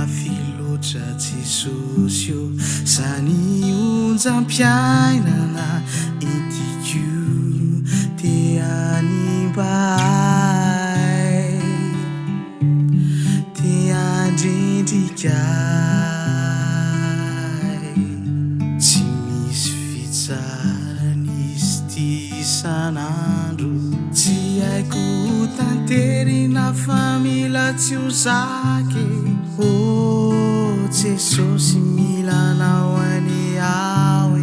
mafiloatra tsy sosio sany onjam-piainana itiko teanimbai teandrindrikay tsy misy fitsaranizy ty isan'andro tsy haiko tanterina fa mila tsy ho zake Jesosy milanao any aho e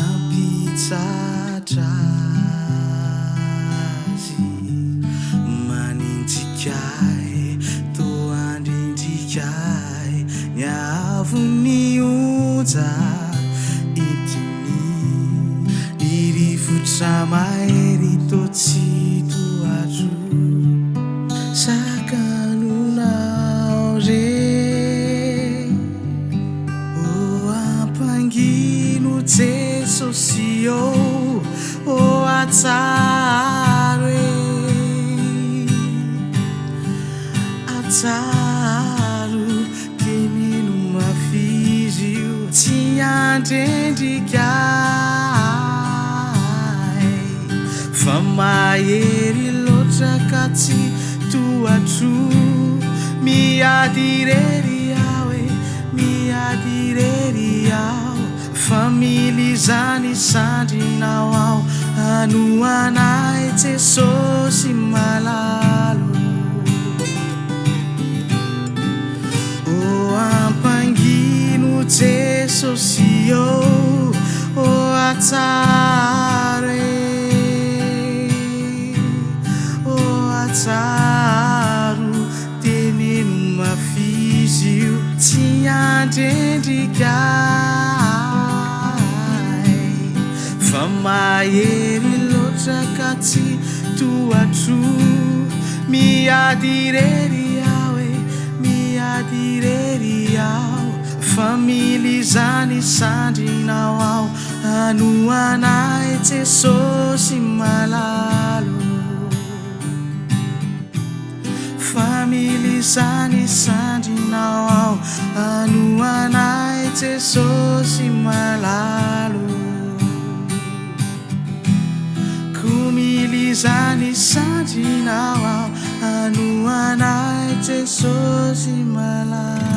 ampitsatra azy manindrikay toandrindrikay miavo ny onja itiny ny rivotra mahery totsy toatro sakanonao re Jesosy atsaro atsaro kenino mafizy io tsy andrendrikay fa mahery loatra ka tsy toatro miadirery aho e miadirery aho family zany sandrinao ao anoanay Jesosy malalo ampangino Jesosy atsaro atsaro teneno mafizy io tsy andrendrikay fa mahery loatra ka tsy toatro miadirery aho e miadirery aho family zany sandrinao ao anoanay Jesosy malalo family zany sandrinao ao anoanay Jesosy malalo kumilizani sandrinao ao anoanay Jesosy malalo